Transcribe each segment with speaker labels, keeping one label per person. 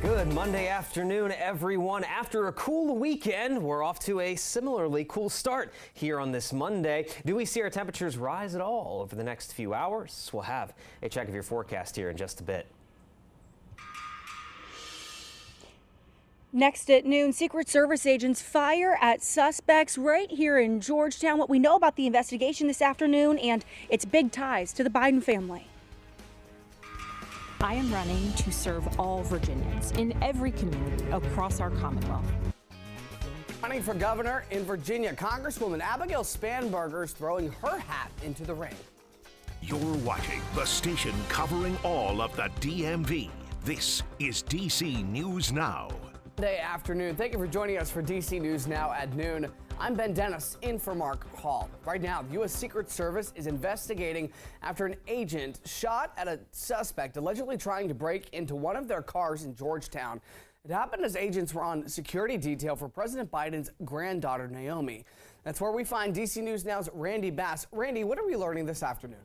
Speaker 1: Good Monday afternoon, everyone. After a cool weekend, we're off to a similarly cool start here on this Monday. Do we see our temperatures rise at all over the next few hours? We'll have a check of your forecast here in just a bit.
Speaker 2: Next at noon, Secret Service agents fire at suspects right here in Georgetown. What we know about the investigation this afternoon and its big ties to the Biden family.
Speaker 3: I am running to serve all Virginians in every community across our Commonwealth.
Speaker 4: Running for governor in Virginia, Congresswoman Abigail Spanberger is throwing her hat into the ring.
Speaker 5: You're watching the station covering all of the DMV. This is DC News Now.
Speaker 4: Monday afternoon. Thank you for joining us for DC News Now at noon. I'm Ben Dennis, in for Mark Hall. Right now, the U.S. Secret Service is investigating after an agent shot at a suspect allegedly trying to break into one of their cars in Georgetown. It happened as agents were on security detail for President Biden's granddaughter, Naomi. That's where we find DC News Now's Randy Bass. Randy, what are we learning this afternoon?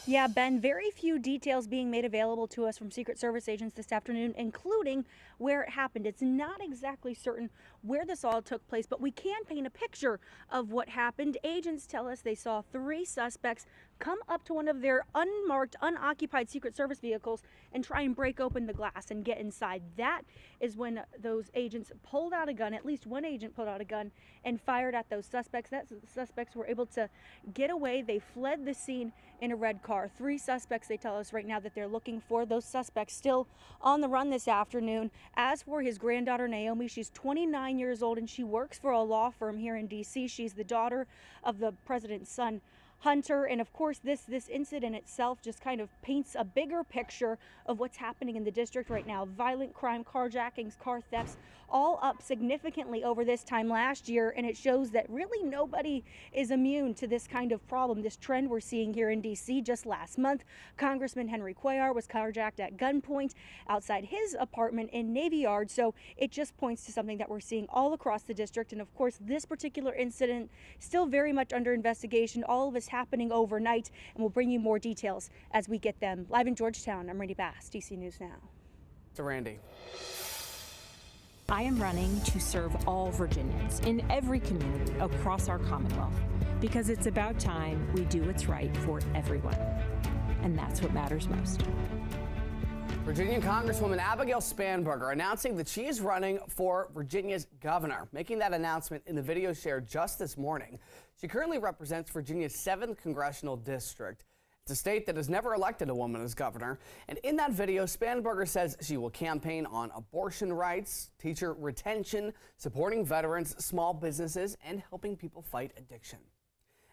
Speaker 2: Yeah, Ben, very few details being made available to us from Secret Service agents this afternoon, including where it happened. It's not exactly certain where this all took place, but we can paint a picture of what happened. Agents tell us they saw 3 suspects come up to one of their unmarked, unoccupied Secret Service vehicles and try and break open the glass and get inside. That is when those agents pulled out a gun. At least one agent pulled out a gun and fired at those suspects. The suspects were able to get away. They fled the scene in a red car. 3 suspects, they tell us right now, that they're looking for. Those suspects still on the run this afternoon. As for his granddaughter, Naomi, she's 29 years old and she works for a law firm here in D.C. She's the daughter of the president's son, Hunter. And of course, this incident itself just kind of paints a bigger picture of what's happening in the district right now. Violent crime, carjackings, car thefts, all up significantly over this time last year. And it shows that really nobody is immune to this kind of problem, this trend we're seeing here in D.C. Just last month, Congressman Henry Cuellar was carjacked at gunpoint outside his apartment in Navy Yard. So it just points to something that we're seeing all across the district. And of course, this particular incident still very much under investigation. All of this happening overnight, and we'll bring you more details as we get them. Live in Georgetown, I'm Randy Bass, DC News Now.
Speaker 4: To Randy.
Speaker 3: I am running to serve all Virginians in every community across our Commonwealth because it's about time we do what's right for everyone. And that's what matters most.
Speaker 4: Virginia Congresswoman Abigail Spanberger announcing that she is running for Virginia's governor, making that announcement in the video shared just this morning. She currently represents Virginia's 7th congressional district. It's a state that has never elected a woman as governor. And in that video, Spanberger says she will campaign on abortion rights, teacher retention, supporting veterans, small businesses, and helping people fight addiction.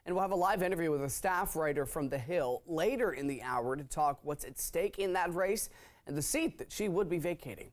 Speaker 4: And we'll have a live interview with a staff writer from The Hill later in the hour to talk what's at stake in that race and the seat that she would be vacating.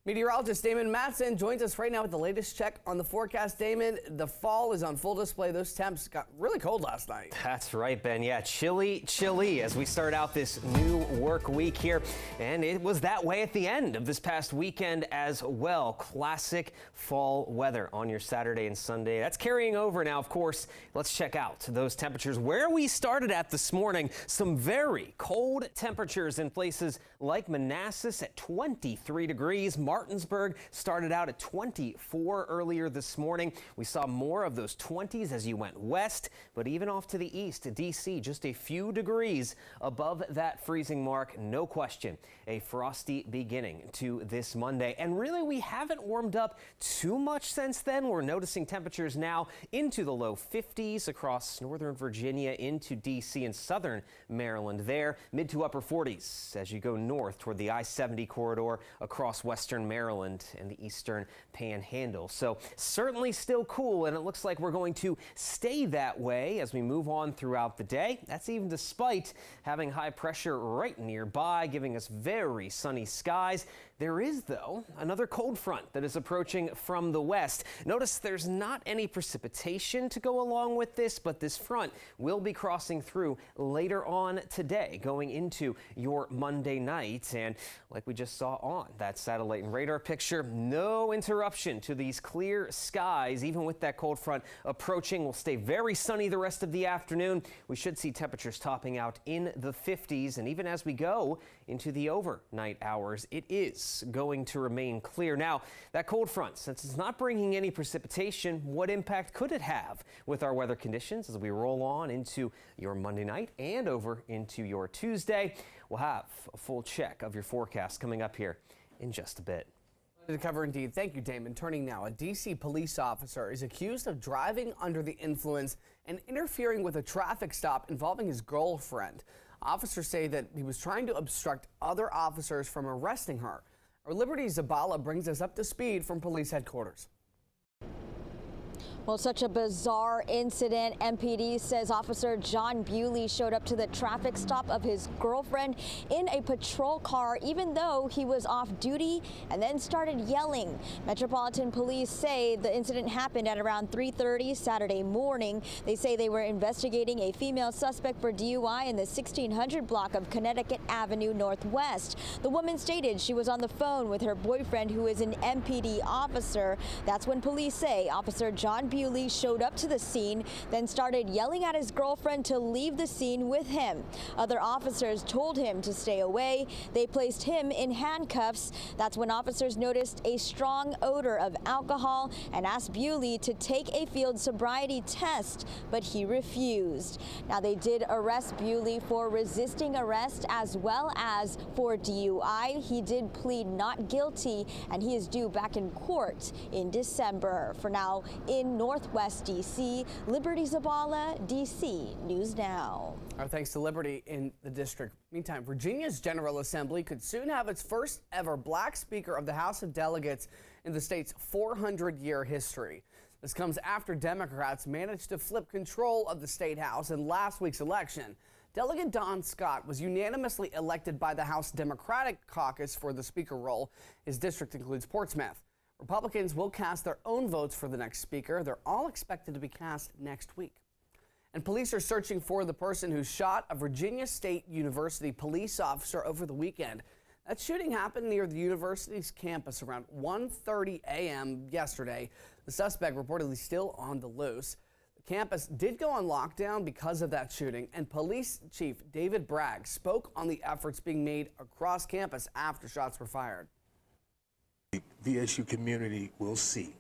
Speaker 4: Meteorologist Damon Matson joins us right now with the latest check on the forecast. Damon, the fall is on full display. Those temps got really cold last night.
Speaker 1: That's right, Ben. Yeah, chilly as we start out this new work week here. And it was that way at the end of this past weekend as well. Classic fall weather on your Saturday and Sunday. That's carrying over now, of course. Let's check out those temperatures where we started at this morning. Some very cold temperatures in places like Manassas at 23 degrees. Martinsburg started out at 24 earlier this morning. We saw more of those 20s as you went west, but even off to the east, D.C., just a few degrees above that freezing mark. No question, a frosty beginning to this Monday. And really, we haven't warmed up too much since then. We're noticing temperatures now into the low 50s across northern Virginia into D.C. and southern Maryland there. Mid to upper 40s as you go north toward the I-70 corridor across western Maryland and the eastern panhandle. So certainly still cool, and it looks like we're going to stay that way as we move on throughout the day. That's even despite having high pressure right nearby, giving us very sunny skies. There is, though, another cold front that is approaching from the west. Notice there's not any precipitation to go along with this, but this front will be crossing through later on today, going into your Monday night. And like we just saw on that satellite and radar picture, no interruption to these clear skies. Even with that cold front approaching, we'll stay very sunny the rest of the afternoon. We should see temperatures topping out in the 50s. And even as we go into the overnight hours, it is going to remain clear. Now, that cold front, since it's not bringing any precipitation, what impact could it have with our weather conditions as we roll on into your Monday night and over into your Tuesday? We'll have a full check of your forecast coming up here in just a bit.
Speaker 4: To cover indeed. Thank you, Damon. Turning now, a D.C. police officer is accused of driving under the influence and interfering with a traffic stop involving his girlfriend. Officers say that he was trying to obstruct other officers from arresting her. Our Liberty Zabala brings us up to speed from police headquarters.
Speaker 6: Well, such a bizarre incident. MPD says Officer John Bewley showed up to the traffic stop of his girlfriend in a patrol car, even though he was off duty, and then started yelling. Metropolitan Police say the incident happened at around 3:30 Saturday morning. They say they were investigating a female suspect for DUI in the 1600 block of Connecticut Avenue Northwest. The woman stated she was on the phone with her boyfriend, who is an MPD officer. That's when police say Officer John Bewley showed up to the scene, then started yelling at his girlfriend to leave the scene with him. Other officers told him to stay away. They placed him in handcuffs. That's when officers noticed a strong odor of alcohol and asked Bewley to take a field sobriety test, but he refused. Now, they did arrest Bewley for resisting arrest as well as for DUI. He did plead not guilty, and he is due back in court in December. For now, in Northwest D.C., Liberty Zabala, D.C. News Now.
Speaker 4: Our thanks to Liberty in the district. Meantime, Virginia's General Assembly could soon have its first ever black Speaker of the House of Delegates in the state's 400-year history. This comes after Democrats managed to flip control of the state house in last week's election. Delegate Don Scott was unanimously elected by the House Democratic Caucus for the Speaker role. His district includes Portsmouth. Republicans will cast their own votes for the next Speaker. They're all expected to be cast next week. And police are searching for the person who shot a Virginia State University police officer over the weekend. That shooting happened near the university's campus around 1:30 a.m. yesterday. The suspect reportedly still on the loose. The campus did go on lockdown because of that shooting, and Police Chief David Bragg spoke on the efforts being made across campus after shots were fired.
Speaker 7: The VSU community will see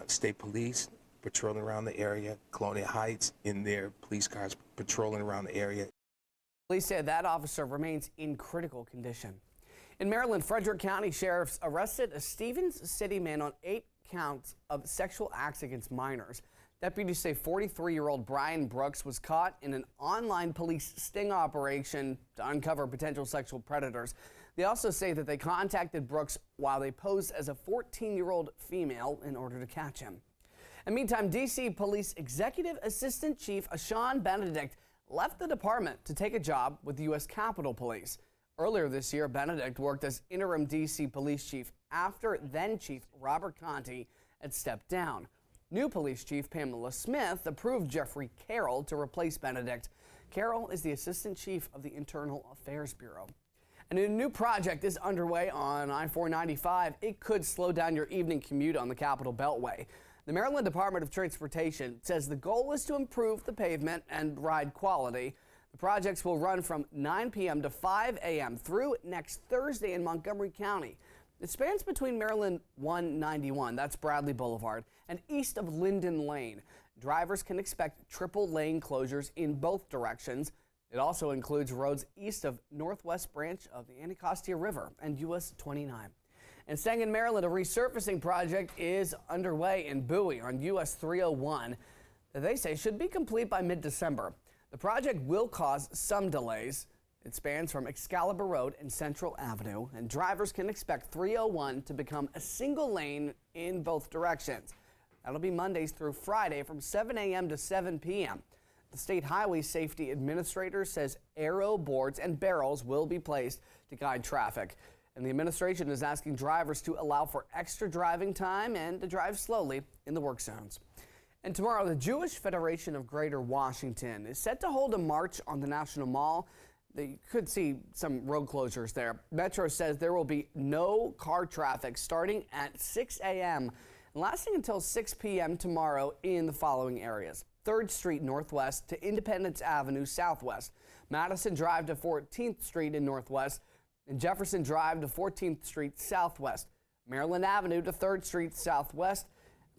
Speaker 7: state police patrolling around the area, Colonial Heights in their police cars patrolling around the area.
Speaker 4: Police said that officer remains in critical condition. In Maryland, Frederick County sheriffs arrested a Stevens City man on 8 counts of sexual acts against minors. Deputies say 43-year-old Brian Brooks was caught in an online police sting operation to uncover potential sexual predators. They also say that they contacted Brooks while they posed as a 14-year-old female in order to catch him. And meantime, D.C. Police Executive Assistant Chief Ashawn Benedict left the department to take a job with the U.S. Capitol Police. Earlier this year, Benedict worked as interim D.C. Police Chief after then-Chief Robert Conti had stepped down. New Police Chief Pamela Smith approved Jeffrey Carroll to replace Benedict. Carroll is the Assistant Chief of the Internal Affairs Bureau. And a new project is underway on I-495. It could slow down your evening commute on the Capitol Beltway. The Maryland Department of Transportation says the goal is to improve the pavement and ride quality. The projects will run from 9 p.m. to 5 a.m. through next Thursday in Montgomery County. It spans between Maryland 191, that's Bradley Boulevard, and east of Linden Lane. Drivers can expect triple lane closures in both directions. It also includes roads east of Northwest Branch of the Anacostia River and US 29. And staying in Maryland, a resurfacing project is underway in Bowie on US 301 that they say should be complete by mid-December. The project will cause some delays. It spans from Excalibur Road and Central Avenue, and drivers can expect 301 to become a single lane in both directions. That'll be Mondays through Friday from 7 a.m. to 7 p.m. The State Highway Safety Administrator says arrow boards and barrels will be placed to guide traffic. And the administration is asking drivers to allow for extra driving time and to drive slowly in the work zones. And tomorrow, the Jewish Federation of Greater Washington is set to hold a march on the National Mall. You could see some road closures there. Metro says there will be no car traffic starting at 6 a.m. and lasting until 6 p.m. tomorrow in the following areas: 3rd Street Northwest to Independence Avenue Southwest, Madison Drive to 14th Street in Northwest, and Jefferson Drive to 14th Street Southwest, Maryland Avenue to 3rd Street Southwest.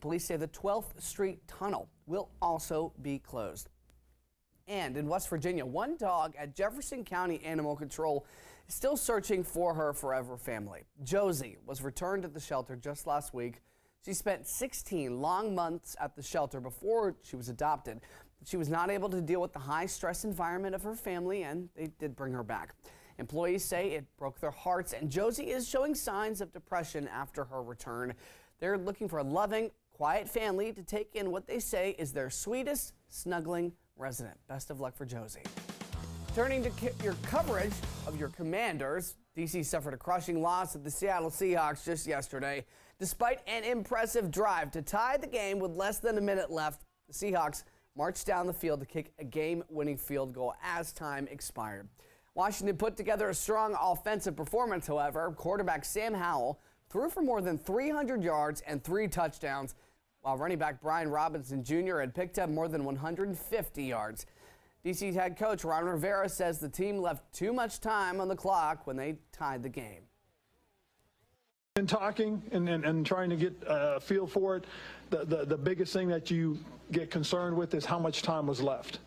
Speaker 4: Police say the 12th Street Tunnel will also be closed. And in West Virginia, one dog at Jefferson County Animal Control is still searching for her forever family. Josie was returned at the shelter just last week. She spent 16 long months at the shelter before she was adopted. She was not able to deal with the high-stress environment of her family, and they did bring her back. Employees say it broke their hearts, and Josie is showing signs of depression after her return. They're looking for a loving, quiet family to take in what they say is their sweetest, snuggling resident. Best of luck for Josie. Turning to your coverage of your Commanders, DC suffered a crushing loss at the Seattle Seahawks just yesterday. Despite an impressive drive to tie the game with less than a minute left, the Seahawks marched down the field to kick a game-winning field goal as time expired. Washington put together a strong offensive performance, however. Quarterback Sam Howell threw for more than 300 yards and 3 touchdowns, while running back Brian Robinson Jr. had picked up more than 150 yards. DC's head coach Ron Rivera says the team left too much time on the clock when they tied the game.
Speaker 8: In talking and trying to get a feel for it, the biggest thing that you get concerned with is how much time was left.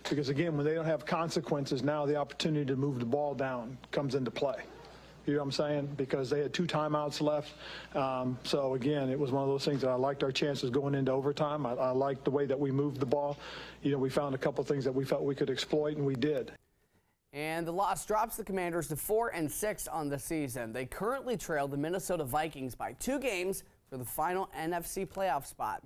Speaker 8: Because again, when they don't have consequences, now the opportunity to move the ball down comes into play. You know what I'm saying? Because they had 2 timeouts left. So again, it was one of those things that I liked our chances going into overtime. I liked the way that we moved the ball. You know, we found a couple things that we felt we could exploit, and we did.
Speaker 4: And the loss drops the Commanders to 4-6 on the season. They currently trail the Minnesota Vikings by 2 games for the final NFC playoff spot.